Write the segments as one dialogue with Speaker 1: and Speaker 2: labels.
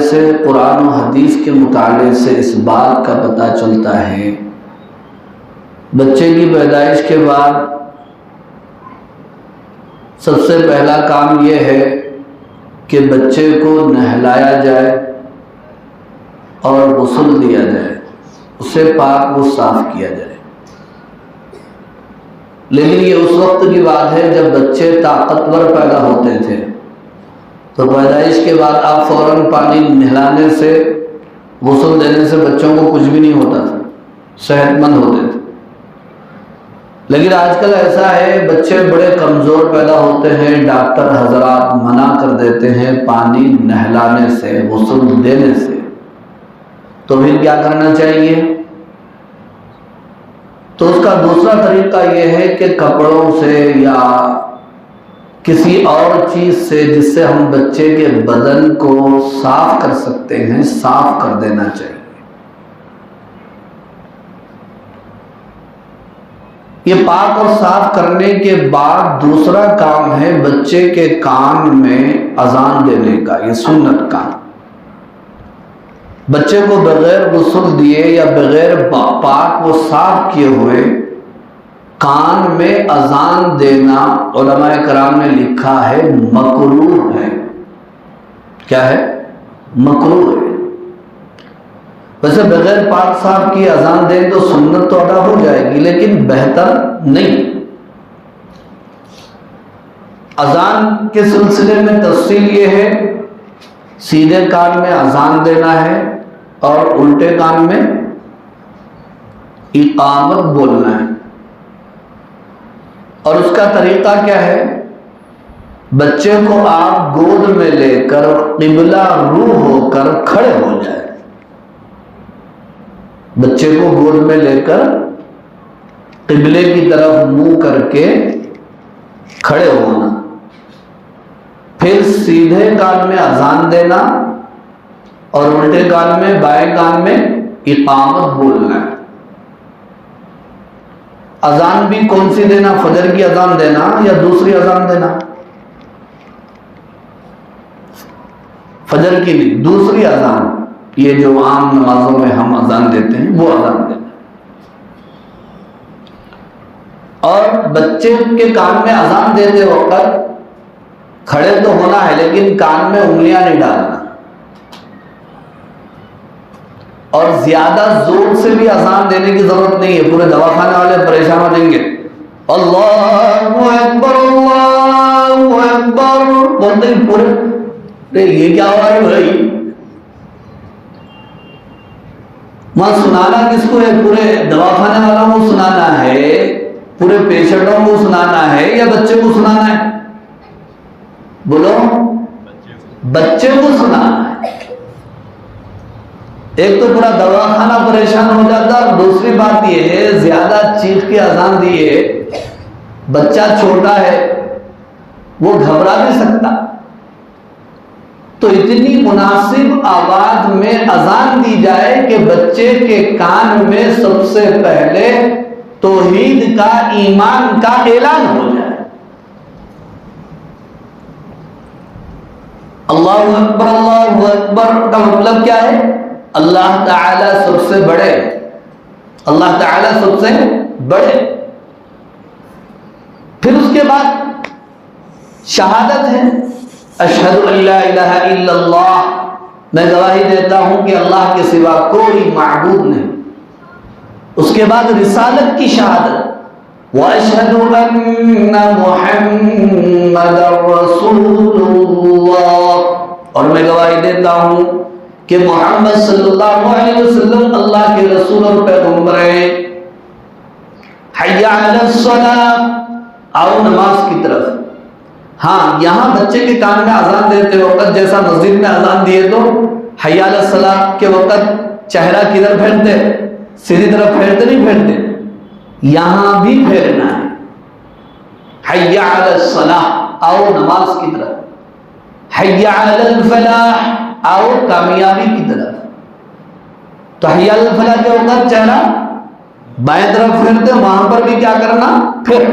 Speaker 1: سے، قرآن و حدیث کے مطالعے سے اس بات کا پتہ چلتا ہے بچے کی پیدائش کے بعد سب سے پہلا کام یہ ہے کہ بچے کو نہلایا جائے اور غسل دیا جائے، اسے پاک و صاف کیا جائے۔ لیکن یہ اس وقت کی بات ہے جب بچے طاقتور پیدا ہوتے تھے، تو پیدائش کے بعد آپ فوراً پانی نہلانے سے، غسل دینے سے بچوں کو کچھ بھی نہیں ہوتا تھا، صحت مند ہوتے تھے۔ لیکن آج کل ایسا ہے، بچے بڑے کمزور پیدا ہوتے ہیں، ڈاکٹر حضرات منع کر دیتے ہیں پانی نہلانے سے، غسل دینے سے۔ تو پھر کیا کرنا چاہیے؟ تو اس کا دوسرا طریقہ یہ ہے کہ کپڑوں سے یا کسی اور چیز سے جس سے ہم بچے کے بدن کو صاف کر سکتے ہیں، صاف کر دینا چاہیے۔ یہ پاک اور صاف کرنے کے بعد دوسرا کام ہے بچے کے کان میں اذان دینے کا، یہ سنت کام۔ بچے کو بغیر غسل دیے یا بغیر پاک و صاف کیے ہوئے کان میں اذان دینا علماء کرام نے لکھا ہے مکروہ ہے۔ کیا ہے؟ مکروہ ہے۔ ویسے بغیر پاک صاف کی اذان دیں تو سنت تو ادا ہو جائے گی، لیکن بہتر نہیں۔ اذان کے سلسلے میں تفصیل یہ ہے، سیدھے کان میں اذان دینا ہے اور الٹے کان میں اقامت بولنا ہے۔ اور اس کا طریقہ کیا ہے؟ بچے کو آپ گود میں لے کر قبلہ رو ہو کر کھڑے ہو جائے۔ بچے کو گود میں لے کر قبلے کی طرف منہ کر کے کھڑے ہونا، پھر سیدھے کان میں اذان دینا اور الٹے کان میں، بائیں کان میں اقامت بولنا ہے۔ اذان بھی کون سی دینا؟ فجر کی اذان دینا یا دوسری اذان دینا؟ فجر کی نہیں، دوسری اذان، یہ جو عام نمازوں میں ہم اذان دیتے ہیں وہ اذان دینا۔ اور بچے کے کان میں اذان دیتے وقت کھڑے تو ہونا ہے، لیکن کان میں انگلیاں نہیں ڈالنا، اور زیادہ زور سے بھی اذان دینے کی ضرورت نہیں ہے، پورے دواخانے والے پریشان ہو جائیں گے۔ اللہ اکبر اللہ اکبر بولتے ہی پورے، یہ کیا ہو رہا ہے بھائی؟ وہاں سنانا کس کو ہے؟ پورے دواخانے والوں کو سنانا ہے، پورے پیشنٹوں کو سنانا ہے یا بچے کو سنانا ہے؟ بولو، بچے کو سنانا ہے۔ ایک تو پورا دواخانہ پریشان ہو جاتا، اور دوسری بات یہ ہے زیادہ چیخ کے اذان دیے، بچہ چھوٹا ہے وہ گھبرا بھی سکتا، تو اتنی مناسب آواز میں اذان دی جائے کہ بچے کے کان میں سب سے پہلے توحید کا، ایمان کا اعلان ہو جائے۔ اللہ اکبر کا مطلب کیا ہے؟ اللہ تعالیٰ سب سے بڑے، اللہ تعالیٰ سب سے بڑے۔ پھر اس کے بعد شہادت ہے، اشہد ان لا الہ الا اللہ، میں گواہی دیتا ہوں کہ اللہ کے سوا کوئی معبود نہیں۔ اس کے بعد رسالت کی شہادت، واشہد ان محمد رسول اللہ، اور میں گواہی دیتا ہوں کہ محمد صلی اللہ علیہ وسلم اللہ کے رسول اور پیغمبر ہیں۔ حی علی الصلاۃ، آؤ نماز کی طرف۔ ہاں، یہاں بچے کے کان میں اذان دیتے وقت جیسا مسجد میں اذان دیے تو حی علی الصلاۃ کے وقت چہرہ کدھر پھیرتے؟ سیدھی طرف پھیرتے نہیں پھیرتے، یہاں بھی پھیرنا ہے۔ حی علی الصلاۃ، آؤ نماز کی طرف۔ حی علی الفلاح، آؤ کامیابی کی طرف۔ تو حی علی الفلاح کے وقت چہرہ بائیں طرف پھیرتے، وہاں پر بھی کیا کرنا؟ پھر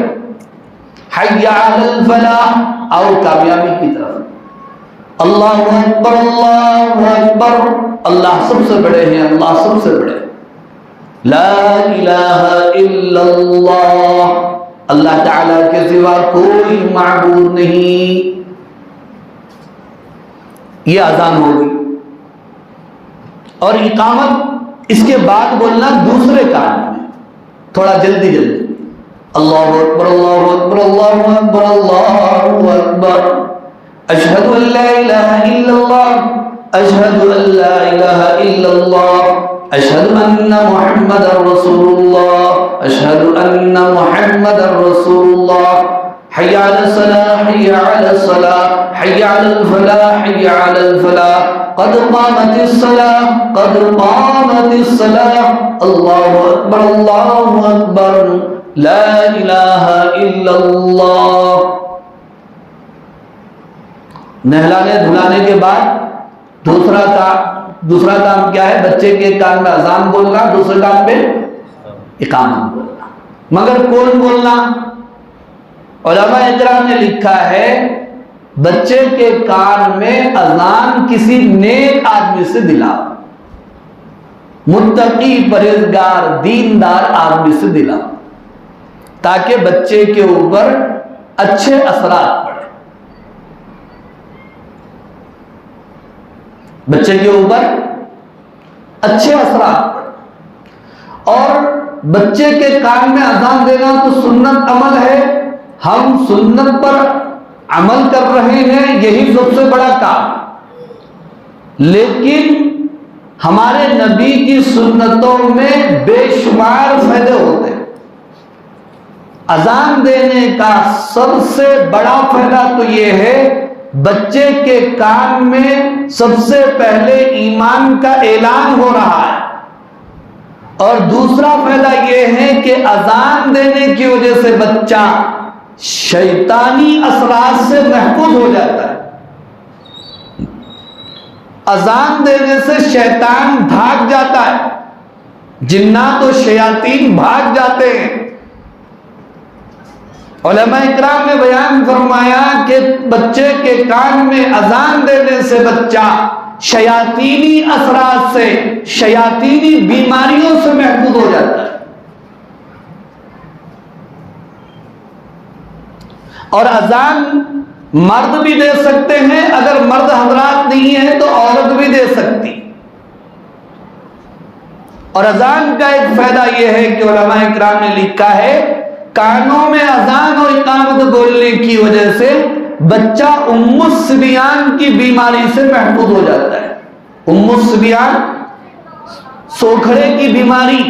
Speaker 1: حی علی الفلاح، آؤ کامیابی کی طرف۔ اللہ اکبر اللہ اکبر، اللہ سب سے بڑے ہیں، اللہ سب سے بڑے، لا الہ الا اللہ، اللہ تعالیٰ کے سوا کوئی معبود نہیں۔ یہ اذان ہوگی، اور اقامت اس کے بعد بولنا دوسرے کان میں، تھوڑا جلدی جلدی، اللہ اکبر اللہ اکبر اللہ اکبر اللہ اکبر، اشہد ان لا الہ الا اللہ، اشہد ان لا الہ الا اللہ، اشہد ان محمد رسول اللہ، اشہد ان محمد رسول اللہ، حی علی الصلاۃ حی علی الصلاۃ حی علی الفلاح حی علی الفلاح، قد قامت الصلاۃ قد قامت الصلاۃ، اللہ اکبر اللہ اکبر، لا الہ الا اللہ۔ نہلانے دھلانے کے بعد دوسرا کام کیا ہے؟ بچے کے کان میں اذان بولنا، دوسرے کان میں اقامت بولنا۔ مگر کون بولنا؟ علماء اکرام نے لکھا ہے بچے کے کان میں اذان کسی نیک آدمی سے دلاؤ، متقی پرہیزگار دیندار آدمی سے دلاؤ، تاکہ بچے کے اوپر اچھے اثرات پڑے، بچے کے اوپر اچھے اثرات پڑے۔ اور بچے کے کان میں اذان دینا تو سنت عمل ہے، ہم سنت پر عمل کر رہے ہیں، یہی سب سے بڑا کام، لیکن ہمارے نبی کی سنتوں میں بے شمار فائدے ہوتے ہیں۔ اذان دینے کا سب سے بڑا فائدہ تو یہ ہے بچے کے کان میں سب سے پہلے ایمان کا اعلان ہو رہا ہے، اور دوسرا فائدہ یہ ہے کہ اذان دینے کی وجہ سے بچہ شیطانی اثرات سے محفوظ ہو جاتا ہے۔ اذان دینے سے شیطان بھاگ جاتا ہے، جنات و شیاطین بھاگ جاتے ہیں۔ علماء اکرام نے بیان فرمایا کہ بچے کے کان میں اذان دینے سے بچہ شیاطینی اثرات سے، شیاطینی بیماریوں سے محفوظ ہو جاتا ہے۔ اور اذان مرد بھی دے سکتے ہیں، اگر مرد حضرات نہیں ہیں تو عورت بھی دے سکتی۔ اور اذان کا ایک فائدہ یہ ہے کہ علماء اکرام نے لکھا ہے کانوں میں اذان اور اقامت بولنے کی وجہ سے بچہ ام الصبیان کی بیماری سے محفوظ ہو جاتا ہے۔ ام الصبیان سوکھڑے کی بیماری،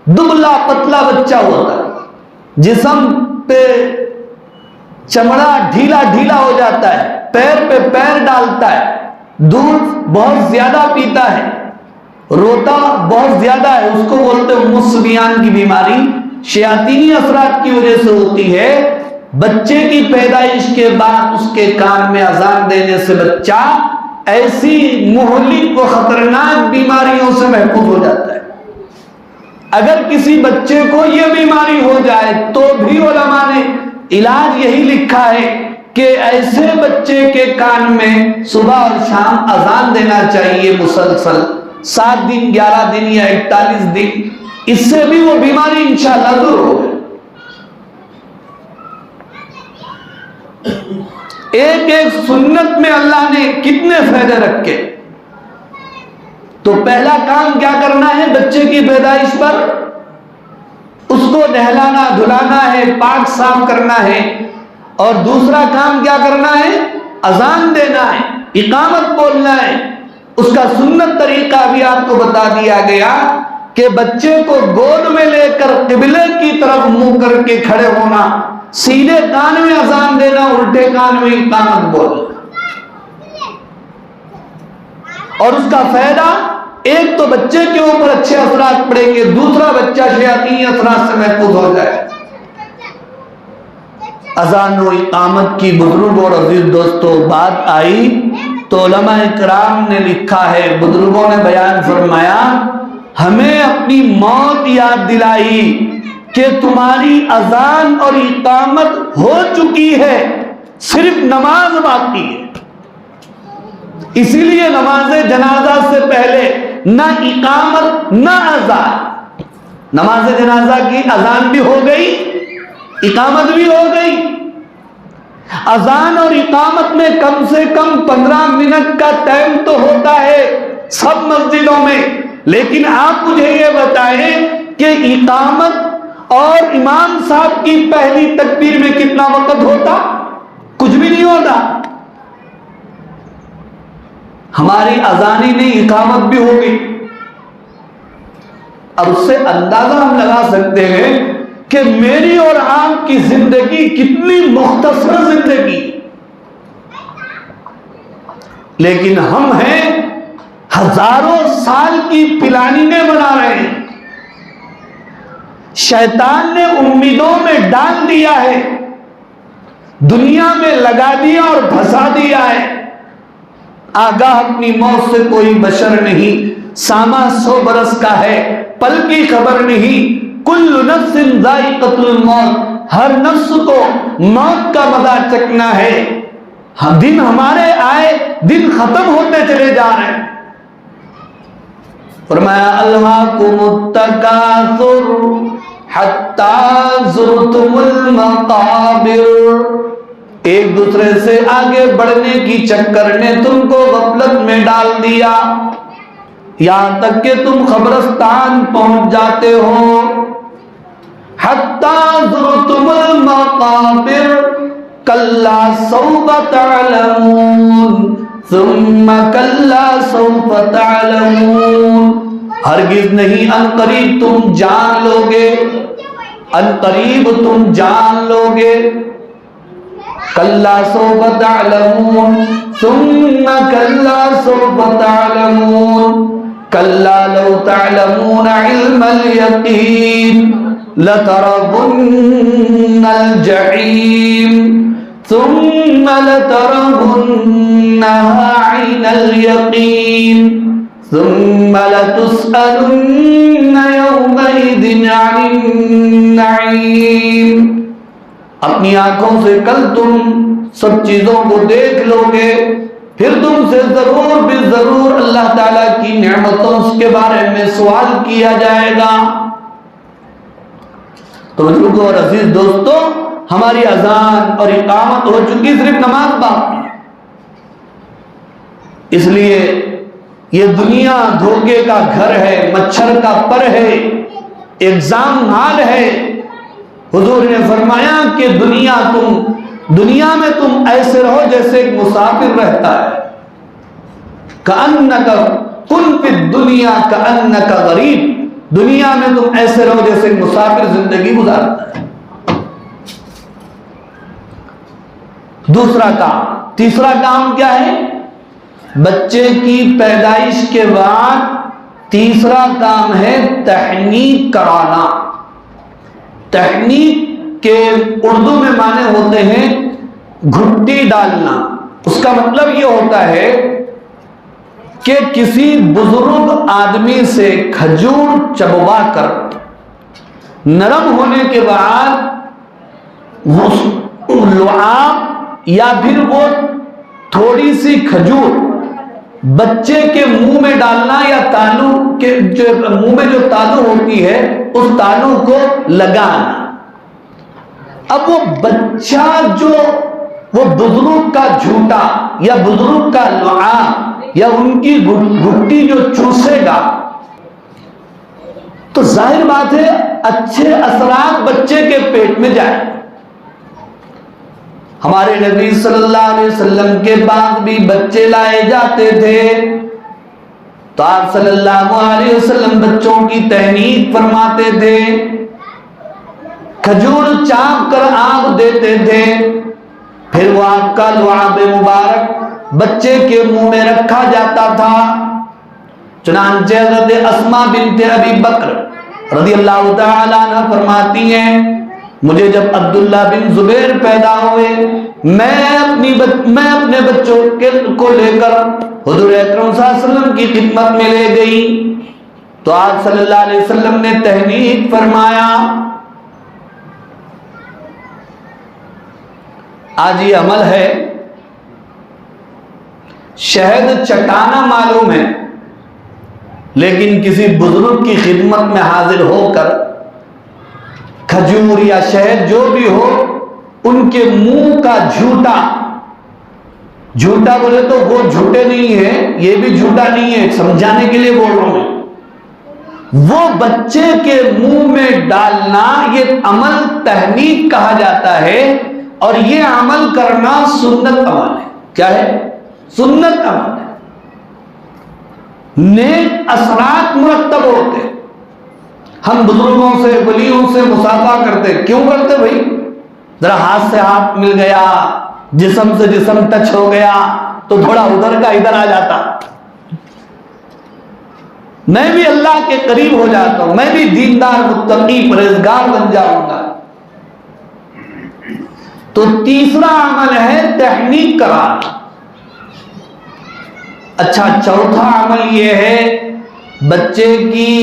Speaker 1: دبلا پتلا بچہ ہوتا ہے، جسم پہ چمڑا ڈھیلا ڈھیلا ہو جاتا ہے، پیر پہ پیر ڈالتا ہے، دودھ بہت زیادہ پیتا ہے، روتا بہت زیادہ ہے، اس کو بولتے ہیں ام الصبیان کی بیماری، شیاطینی اثرات کی وجہ سے ہوتی ہے۔ بچے کی پیدائش کے بعد اس کے کان میں اذان دینے سے بچہ ایسی مہلک و خطرناک بیماریوں سے محفوظ ہو جاتا ہے۔ اگر کسی بچے کو یہ بیماری ہو جائے تو بھی علماء نے علاج یہی لکھا ہے کہ ایسے بچے کے کان میں صبح اور شام اذان دینا چاہیے مسلسل، 7 دن 11 دن یا 41 دن، اس سے بھی وہ بیماری انشاءاللہ دور ہوگی۔ ایک ایک سنت میں اللہ نے کتنے فائدے رکھے۔ تو پہلا کام کیا کرنا ہے؟ بچے کی پیدائش پر اس کو نہلانا دھلانا ہے، پاک صاف کرنا ہے، اور دوسرا کام کیا کرنا ہے؟ اذان دینا ہے، اقامت بولنا ہے۔ اس کا سنت طریقہ بھی آپ کو بتا دیا گیا کہ بچے کو گود میں لے کر قبلے کی طرف منہ کر کے کھڑے ہونا، سیدھے کان میں اذان دینا، الٹے کان میں اقامت بولنا۔ اور اس کا فائدہ ایک تو بچے کے اوپر اچھے اثرات پڑیں گے، دوسرا بچہ شیاطینی اثرات سے محفوظ ہو جائے۔ اذان و اقامت کی بزرگوں اور عزیز دوستوں بات آئی تو علماء اکرام نے لکھا ہے، بزرگوں نے بیان فرمایا، ہمیں اپنی موت یاد دلائی کہ تمہاری اذان اور اقامت ہو چکی ہے، صرف نماز باقی ہے۔ اسی لیے نماز جنازہ سے پہلے نہ اقامت نہ اذان. نماز جنازہ کی اذان بھی ہو گئی، اقامت بھی ہو گئی. اذان اور اقامت میں کم سے کم 15 منٹ کا ٹائم تو ہوتا ہے سب مسجدوں میں، لیکن آپ مجھے یہ بتائیں کہ اقامت اور امام صاحب کی پہلی تکبیر میں کتنا وقت ہوتا؟ کچھ بھی نہیں ہوتا. ہماری اذان ہی نہیں، اقامت بھی ہو گئی. اب اس سے اندازہ ہم لگا سکتے ہیں کہ میری اور آپ کی زندگی کتنی مختصر زندگی، لیکن ہم ہیں ہزاروں سال کی پلاننگیں بنا رہے ہیں. شیطان نے امیدوں میں ڈال دیا ہے، دنیا میں لگا دیا اور پھنسا دیا ہے. آگاہ اپنی موت سے کوئی بشر نہیں، سامہ 100 برس کا ہے، پل کی خبر نہیں. کل نفس ذائقۃ الموت، ہر نفس کو موت کا مزہ چکھنا ہے. دن ہمارے آئے دن ختم ہوتے چلے جا رہے ہیں. فرمایا الہاکم التکاثر حتی زرتم المقابر، ایک دوسرے سے آگے بڑھنے کی چکر نے تم کو غفلت میں ڈال دیا، یہاں تک کہ تم قبرستان پہنچ جاتے ہو. حتی زرتم المقابر کلا سوف تعلمون ثم کلا سوف تعلمون، ہرگز نہیں، ان قریب تم جان لو گے، ان قریب تم جان لو گے. کلا سوف تعلمون ثم کلا سوف تعلمون کلا لو تعلمون علم الیقین لترون الجحیم ثم لترونها عین الیقین ثم لتسألن یومئذ عن النعیم. اپنی آنکھوں سے کل تم سب چیزوں کو دیکھ لو گے، پھر تم سے ضرور بھی ضرور اللہ تعالیٰ کی نعمتوں کے بارے میں سوال کیا جائے گا. تو بزرگوں اور عزیز دوستو، ہماری اذان اور اقامت ہو چکی، صرف نماز باقی. اس لیے یہ دنیا دھوکے کا گھر ہے، مچھر کا پر ہے، ایگزام ہال ہے. حضور نے فرمایا کہ دنیا میں تم ایسے رہو جیسے ایک مسافر رہتا ہے. کأنک کن فی الدنیا کأنک غریب، دنیا میں تم ایسے رہو جیسے ایک مسافر زندگی گزارتا ہے. دوسرا کام. تیسرا کام کیا ہے؟ بچے کی پیدائش کے بعد تیسرا کام ہے تحنیک کرانا. تحنیک کے اردو میں معنی ہوتے ہیں گھٹی ڈالنا. اس کا مطلب یہ ہوتا ہے کہ کسی بزرگ آدمی سے کھجور چبوا کر نرم ہونے کے بعد وہ لعاب یا پھر وہ تھوڑی سی کھجور بچے کے منہ میں ڈالنا، یا تالو کے منہ میں جو تالو ہوتی ہے اس تالو کو لگانا. اب وہ بچہ جو وہ بزرگ کا جھوٹا یا بزرگ کا لعاب یا ان کی گھٹی جو چوسے گا تو ظاہر بات ہے اچھے اثرات بچے کے پیٹ میں جائیں. ہمارے نبی صلی اللہ علیہ وسلم کے بعد بھی بچے لائے جاتے تھے تو آپ صلی اللہ علیہ وسلم بچوں کی تحنیک فرماتے تھے، کھجور چاپ کر آنکھ دیتے تھے، پھر وہ آپ کا لعاب مبارک بچے کے منہ میں رکھا جاتا تھا. چنانچہ حضرت اسماء بنت ابی بکر رضی اللہ تعالی عنہ فرماتی ہیں، مجھے جب عبداللہ بن زبیر پیدا ہوئے میں اپنے بچوں کو لے کر حضور اکرم صلی اللہ علیہ وسلم کی خدمت میں لے گئی تو آپ صلی اللہ علیہ وسلم نے تحنیک فرمایا. آج یہ عمل ہے، شہد چٹانا معلوم ہے، لیکن کسی بزرگ کی خدمت میں حاضر ہو کر کھجور یا شہد جو بھی ہو ان کے منہ کا جھوٹا بولے تو وہ جھوٹے نہیں ہیں، یہ بھی جھوٹا نہیں ہے، سمجھانے کے لیے بول رہا ہوں میں، وہ بچے کے منہ میں ڈالنا یہ عمل تحنیک کہا جاتا ہے، اور یہ عمل کرنا سنت عمل ہے۔ کیا ہے؟ سنت عمل ہے۔ نیک اثرات مرتب ہوتے۔ ہم بزرگوں سے ولیوں سے مصافحہ کرتے، کیوں کرتے بھائی؟ ذرا ہاتھ سے ہاتھ مل گیا، جسم سے جسم ٹچ ہو گیا تو تھوڑا ادھر کا ادھر آ جاتا، میں بھی اللہ کے قریب ہو جاتا ہوں، میں بھی دیندار متقی پرہیزگار بن جاؤں گا۔ تو تیسرا عمل ہے تحنیک کرانا۔ اچھا، چوتھا عمل یہ ہے بچے کی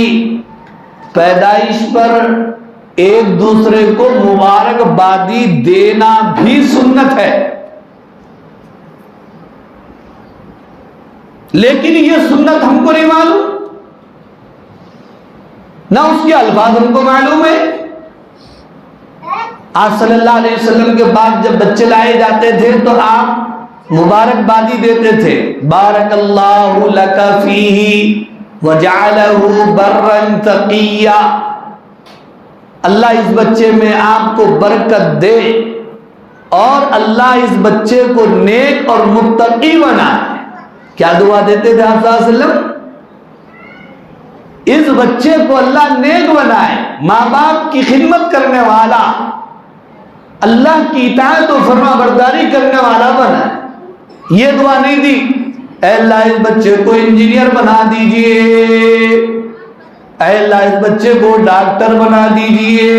Speaker 1: پیدائش پر ایک دوسرے کو مبارکبادی دینا بھی سنت ہے، لیکن یہ سنت ہم کو نہیں معلوم، نہ اس کے الفاظ ہم کو معلوم ہے۔ آپ صلی اللہ علیہ وسلم کے بعد جب بچے لائے جاتے تھے تو آپ مبارکبادی دیتے تھے، بارک اللہ لک فیہ وجعلہ برا تقیا، اللہ اس بچے میں آپ کو برکت دے اور اللہ اس بچے کو نیک اور متقی بنائے۔ کیا دعا دیتے تھے آپ صلی اللہ علیہ وسلم؟ اس بچے کو اللہ نیک بنائے، ماں باپ کی خدمت کرنے والا، اللہ کی اطاعت و فرما برداری کرنے والا بنائے۔ یہ دعا نہیں دی اے اللہ اس بچے کو انجینئر بنا دیجئے، اے اللہ اس بچے کو ڈاکٹر بنا دیجئے،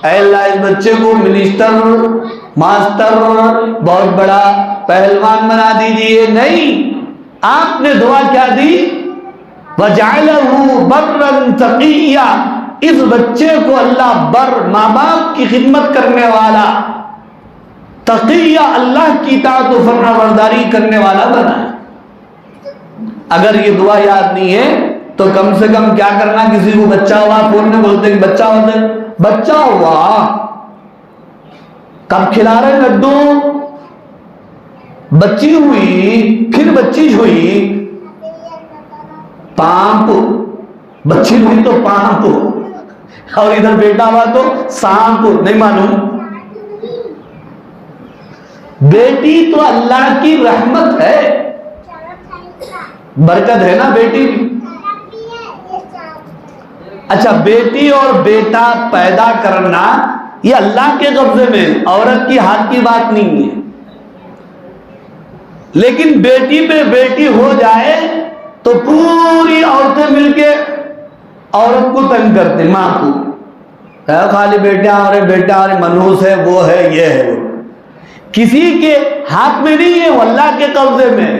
Speaker 1: اے اللہ اس بچے کو منسٹر، ماسٹر، بہت بڑا پہلوان بنا دیجئے۔ نہیں، آپ نے دعا کیا دی؟ وَجَعَلَهُ بَرًّا تَقِيًّا، اس بچے کو اللہ بر، ماں باپ کی خدمت کرنے والا، تقیہ، اللہ کی اطاعت و فرما برداری کرنے والا بنائے۔ اگر یہ دعا یاد نہیں ہے تو کم سے کم کیا کرنا، کسی کو بچہ ہوا فون میں بولتے ہیں بچہ ہوتا ہے، بچہ ہوا کب کھلا رہے لڈو، بچی ہوئی، پھر بچی ہوئی، پامپ، بچی ہوئی تو پامپ، اور ادھر بیٹا ہوا تو سانپ، نہیں معلوم۔ بیٹی تو اللہ کی رحمت ہے، برکت ہے نا بیٹی بھی۔ اچھا، بیٹی اور بیٹا پیدا کرنا یہ اللہ کے قبضے میں، عورت کی ہاتھ کی بات نہیں ہے، لیکن بیٹی پہ بیٹی ہو جائے تو پوری عورتیں مل کے عورت کو تنگ کرتے، ماں کو، خالی بیٹا اور بیٹا اور منحوس ہے، وہ ہے، یہ ہے، وہ کسی کے ہاتھ میں نہیں ہے، وہ اللہ کے قبضے میں۔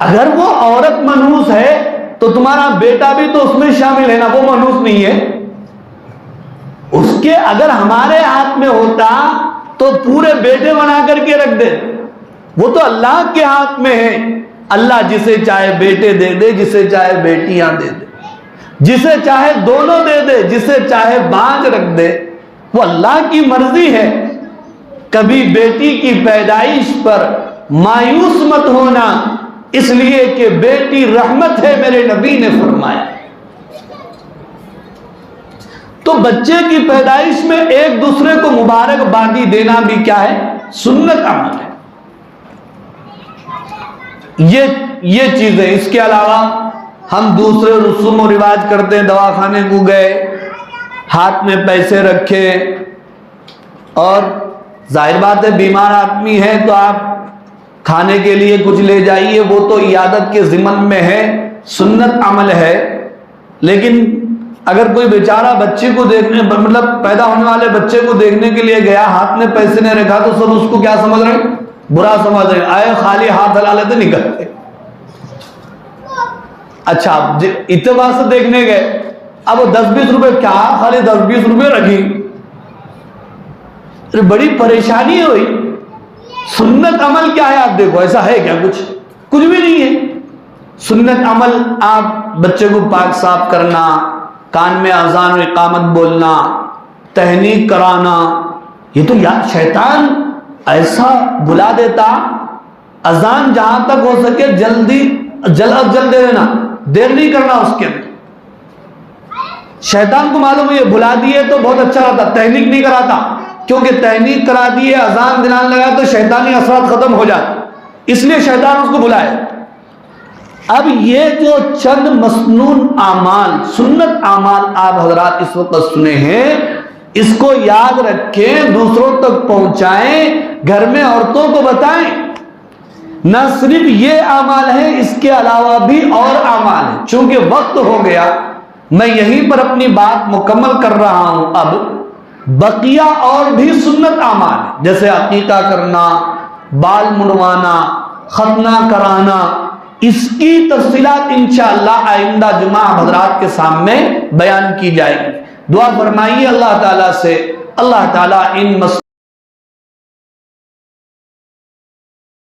Speaker 1: اگر وہ عورت منحوس ہے تو تمہارا بیٹا بھی تو اس میں شامل ہے نا، وہ منحوس نہیں ہے، اس کے اگر ہمارے ہاتھ میں ہوتا تو پورے بیٹے بنا کر کے رکھ دے، وہ تو اللہ کے ہاتھ میں ہے۔ اللہ جسے چاہے بیٹے دے دے، جسے چاہے بیٹیاں دے دے، جسے چاہے دونوں دے دے، جسے چاہے بانج رکھ دے، وہ اللہ کی مرضی ہے۔ کبھی بیٹی کی پیدائش پر مایوس مت ہونا، اس لیے کہ بیٹی رحمت ہے، میرے نبی نے فرمایا۔ تو بچے کی پیدائش میں ایک دوسرے کو مبارکبادی دینا بھی کیا ہے؟ سنت عمل ہے۔ یہ چیزیں، اس کے علاوہ ہم دوسرے رسوم و رواج کرتے ہیں، دواخانے کو گئے، ہاتھ میں پیسے رکھے، اور ظاہر بات ہے بیمار آدمی ہے تو آپ کھانے کے لیے کچھ لے جائیے، وہ تو عیادت کے ضمن میں ہے، سنت عمل ہے۔ لیکن اگر کوئی بیچارہ بچے کو دیکھنے، مطلب پیدا ہونے والے بچے کو دیکھنے کے لیے گیا، ہاتھ میں پیسے نہیں رکھا، تو سب اس کو کیا سمجھ رہے ہیں؟ برا سمجھ رہے ہیں، آئے خالی ہاتھ ہلا لیتے نکلتے۔ اچھا، اتباع سے دیکھنے گئے، اب وہ 10-20 روپے، کیا خالی 10-20 روپے رکھی، بڑی پریشانی ہوئی۔ سنت عمل کیا ہے آپ دیکھو، ایسا ہے کیا؟ کچھ بھی نہیں ہے۔ سنت عمل آپ بچے کو پاک صاف کرنا، کان میں اذان و اقامت بولنا، تہنیک کرانا، یہ تو یار شیطان ایسا بلا دیتا، اذان جہاں تک ہو سکے جلد دے دینا، دیر نہیں کرنا اس کے اندر۔ شیطان کو معلوم ہے یہ بلا دیے تو بہت اچھا رہتا، تہنیک نہیں کراتا، کیونکہ تہنیک کرا دیے، اذان دلانے لگا تو شیطانی اثرات ختم ہو جاتے، اس لیے شیطان اس کو بلائے۔ اب یہ جو چند مسنون اعمال، سنت اعمال آپ حضرات اس وقت سنے ہیں، اس کو یاد رکھیں، دوسروں تک پہنچائیں، گھر میں عورتوں کو بتائیں۔ نہ صرف یہ اعمال ہیں، اس کے علاوہ بھی اور اعمال ہیں۔ چونکہ وقت ہو گیا، میں یہیں پر اپنی بات مکمل کر رہا ہوں۔ اب بقیہ اور بھی سنت اعمال ہیں، جیسے عقیقہ کرنا، بال منڈوانا، ختنہ کرانا، اس کی تفصیلات انشاءاللہ آئندہ جمعہ حضرات کے سامنے بیان کی جائے گی۔ دعا فرمائیے اللہ تعالیٰ سے، اللہ تعالیٰ ان